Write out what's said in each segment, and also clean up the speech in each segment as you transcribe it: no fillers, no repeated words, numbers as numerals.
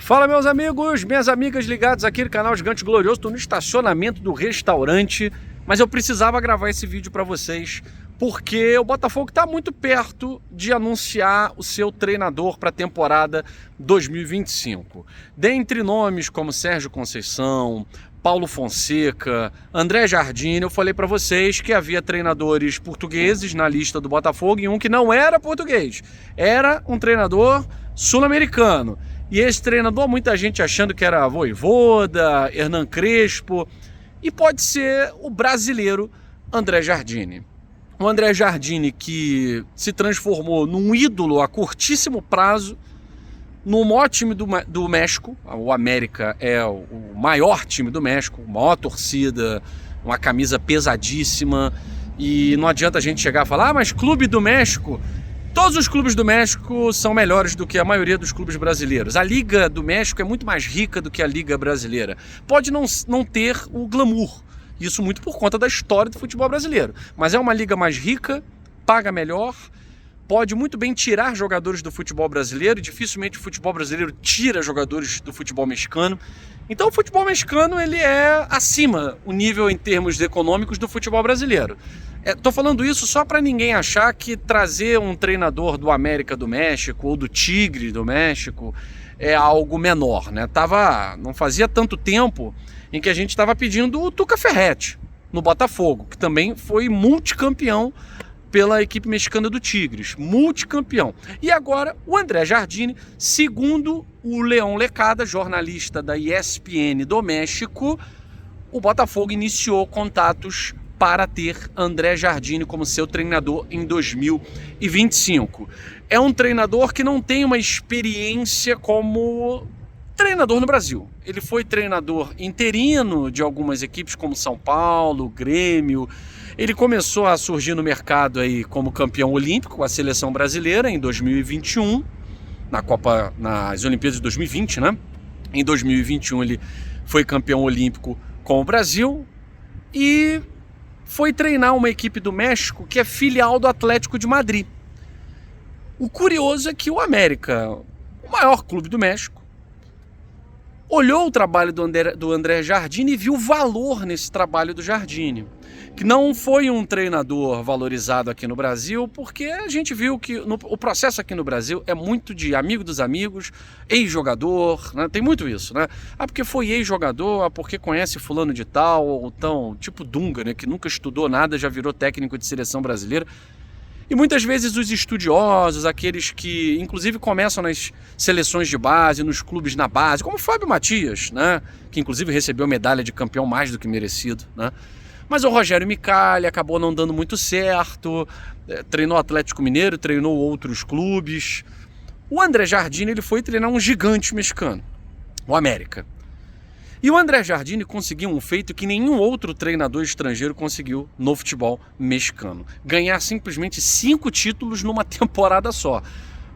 Fala, meus amigos, minhas amigas ligados aqui no canal Gigante Glorioso. Estou no estacionamento do restaurante, mas eu precisava gravar esse vídeo para vocês porque o Botafogo está muito perto de anunciar o seu treinador para a temporada 2025. Dentre nomes como Sérgio Conceição, Paulo Fonseca, André Jardine, eu falei para vocês que havia treinadores portugueses na lista do Botafogo e um que não era português, era um treinador sul-americano. E esse treinador, muita gente achando que era Vojvoda, Hernan Crespo, e pode ser o brasileiro André Jardine. O André Jardine que se transformou num ídolo a curtíssimo prazo no maior time do México. O América é o maior time do México, maior torcida, uma camisa pesadíssima, e não adianta a gente chegar a falar, mas clube do México... Todos os clubes do México são melhores do que a maioria dos clubes brasileiros. A Liga do México é muito mais rica do que a Liga brasileira. Pode não ter o glamour, isso muito por conta da história do futebol brasileiro. Mas é uma liga mais rica, paga melhor, pode muito bem tirar jogadores do futebol brasileiro, e dificilmente o futebol brasileiro tira jogadores do futebol mexicano. Então o futebol mexicano ele é acima o nível em termos econômicos do futebol brasileiro. Estou falando isso só para ninguém achar que trazer um treinador do América do México ou do Tigre do México é algo menor, né? Não fazia tanto tempo em que a gente estava pedindo o Tuca Ferretti no Botafogo, que também foi multicampeão pela equipe mexicana do Tigres, multicampeão. E agora o André Jardine, segundo o León Lecada, jornalista da ESPN do México, o Botafogo iniciou contatos para ter André Jardine como seu treinador em 2025. É um treinador que não tem uma experiência como treinador no Brasil. Ele foi treinador interino de algumas equipes como São Paulo, Grêmio. Ele começou a surgir no mercado aí como campeão olímpico com a seleção brasileira em 2021, nas Olimpíadas de 2020, né? Em 2021 ele foi campeão olímpico com o Brasil e foi treinar uma equipe do México que é filial do Atlético de Madrid. O curioso é que o América, o maior clube do México, olhou o trabalho do André Jardine e viu valor nesse trabalho do Jardine, que não foi um treinador valorizado aqui no Brasil, porque a gente viu que o processo aqui no Brasil é muito de amigo dos amigos, ex-jogador, né? Tem muito isso, né? Porque foi ex-jogador, porque conhece fulano de tal, ou então, tipo Dunga, né? Que nunca estudou nada, já virou técnico de seleção brasileira. E muitas vezes os estudiosos, aqueles que inclusive começam nas seleções de base, nos clubes na base, como o Fábio Matias, né? Que inclusive recebeu medalha de campeão mais do que merecido, né? Mas o Rogério Micali acabou não dando muito certo, treinou o Atlético Mineiro, treinou outros clubes. O André Jardine ele foi treinar um gigante mexicano, o América. E o André Jardine conseguiu um feito que nenhum outro treinador estrangeiro conseguiu no futebol mexicano. Ganhar simplesmente 5 títulos numa temporada só.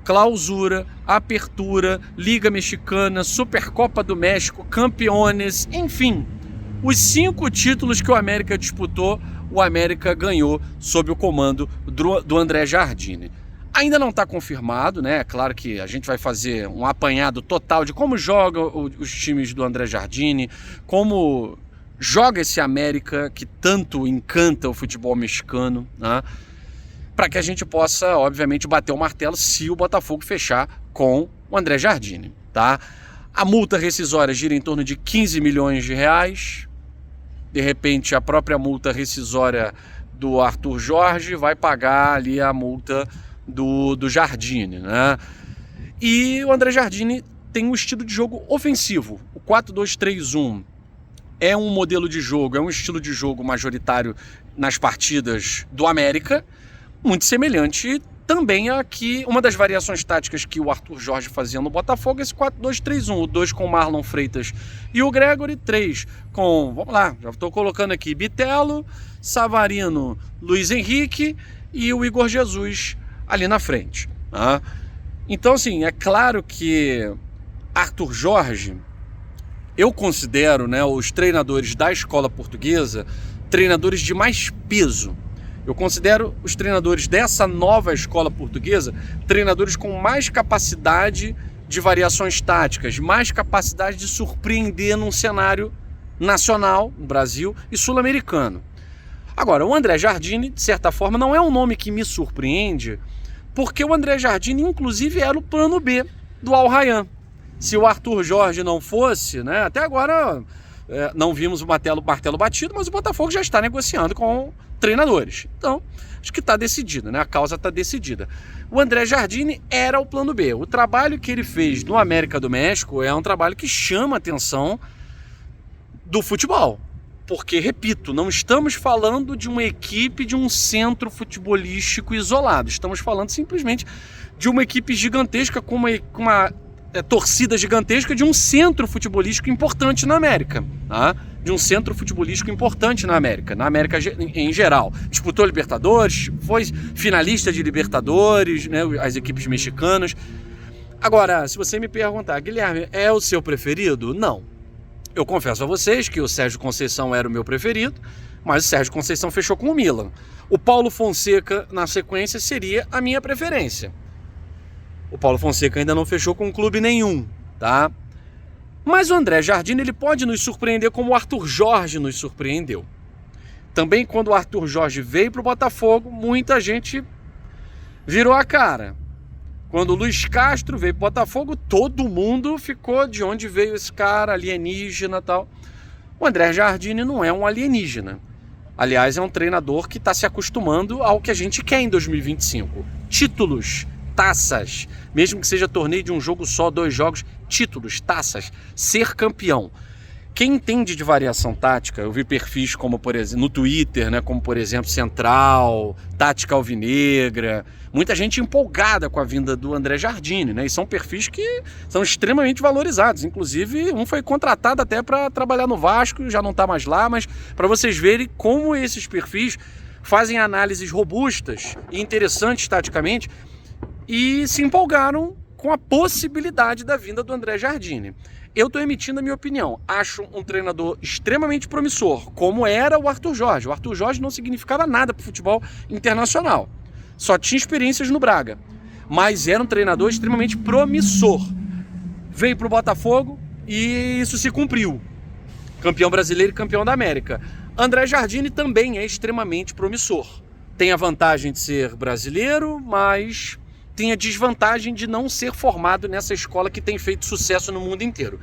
Clausura, Apertura, Liga Mexicana, Supercopa do México, Campeones, enfim. Os 5 títulos que o América disputou, o América ganhou sob o comando do André Jardine. Ainda não está confirmado, né? É claro que a gente vai fazer um apanhado total de como jogam os times do André Jardine, como joga esse América que tanto encanta o futebol mexicano, né? Para que a gente possa, obviamente, bater o martelo se o Botafogo fechar com o André Jardine, tá? A multa rescisória gira em torno de 15 milhões de reais. De repente, a própria multa rescisória do Arthur Jorge vai pagar ali a multa do Jardine, né? E o André Jardine tem um estilo de jogo ofensivo. O 4-2-3-1 é um modelo de jogo, é um estilo de jogo majoritário nas partidas do América, muito semelhante também a que uma das variações táticas que o Arthur Jorge fazia no Botafogo é esse 4-2-3-1, o 2 com o Marlon Freitas e o Gregory, 3 com, vamos lá, já estou colocando aqui, Bitelo, Savarino, Luiz Henrique e o Igor Jesus ali na frente, tá? Então, assim, é claro que Arthur Jorge, eu considero, né, os treinadores da escola portuguesa treinadores de mais peso. Eu considero os treinadores dessa nova escola portuguesa treinadores com mais capacidade de variações táticas, mais capacidade de surpreender num cenário nacional, no Brasil, e sul-americano. Agora, o André Jardine, de certa forma, não é um nome que me surpreende, porque o André Jardine, inclusive, era o plano B do Al Rayyan. Se o Arthur Jorge não fosse, né, até agora não vimos o martelo batido, mas o Botafogo já está negociando com treinadores. Então, acho que está decidido, né? A causa está decidida. O André Jardine era o plano B. O trabalho que ele fez no América do México é um trabalho que chama a atenção do futebol. Porque, repito, não estamos falando de uma equipe de um centro futebolístico isolado. Estamos falando simplesmente de uma equipe gigantesca com uma torcida gigantesca de um centro futebolístico importante na América, tá? De um centro futebolístico importante na América em geral. Disputou Libertadores, foi finalista de Libertadores, né, as equipes mexicanas. Agora, se você me perguntar, Guilherme, é o seu preferido? Não. Eu confesso a vocês que o Sérgio Conceição era o meu preferido, mas o Sérgio Conceição fechou com o Milan. O Paulo Fonseca, na sequência, seria a minha preferência. O Paulo Fonseca ainda não fechou com clube nenhum, tá? Mas o André Jardine, ele pode nos surpreender como o Arthur Jorge nos surpreendeu. Também quando o Arthur Jorge veio para o Botafogo, muita gente virou a cara. Quando o Luiz Castro veio para o Botafogo, todo mundo ficou de onde veio esse cara, alienígena e tal. O André Jardine não é um alienígena. Aliás, é um treinador que está se acostumando ao que a gente quer em 2025. Títulos, taças, mesmo que seja torneio de um jogo só, 2 jogos, títulos, taças, ser campeão. Quem entende de variação tática, eu vi perfis como, por exemplo, no Twitter, né, como por exemplo Central, Tática Alvinegra, muita gente empolgada com a vinda do André Jardine, né, e são perfis que são extremamente valorizados, inclusive um foi contratado até para trabalhar no Vasco, já não está mais lá, mas para vocês verem como esses perfis fazem análises robustas e interessantes taticamente, e se empolgaram com a possibilidade da vinda do André Jardine. Eu estou emitindo a minha opinião. Acho um treinador extremamente promissor, como era o Arthur Jorge. O Arthur Jorge não significava nada para o futebol internacional. Só tinha experiências no Braga. Mas era um treinador extremamente promissor. Veio para o Botafogo e isso se cumpriu. Campeão brasileiro e campeão da América. André Jardine também é extremamente promissor. Tem a vantagem de ser brasileiro, mas tem a desvantagem de não ser formado nessa escola que tem feito sucesso no mundo inteiro.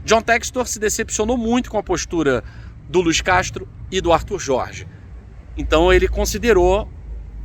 John Textor se decepcionou muito com a postura do Luiz Castro e do Arthur Jorge. Então ele considerou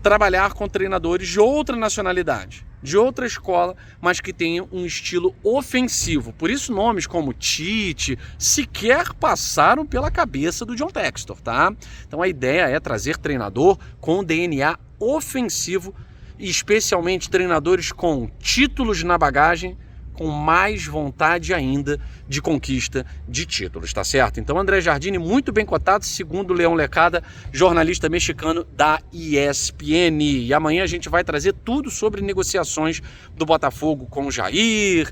trabalhar com treinadores de outra nacionalidade, de outra escola, mas que tenham um estilo ofensivo. Por isso nomes como Tite sequer passaram pela cabeça do John Textor, tá? Então a ideia é trazer treinador com DNA ofensivo, e especialmente treinadores com títulos na bagagem, com mais vontade ainda de conquista de títulos, tá certo? Então André Jardine muito bem cotado, segundo o Leão Lecada, jornalista mexicano da ESPN. E amanhã a gente vai trazer tudo sobre negociações do Botafogo com o Jair,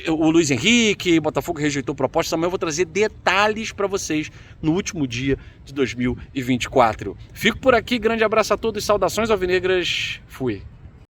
o Luiz Henrique, Botafogo rejeitou propostas. Amanhã eu vou trazer detalhes para vocês no último dia de 2024. Fico por aqui, grande abraço a todos, saudações alvinegras, fui!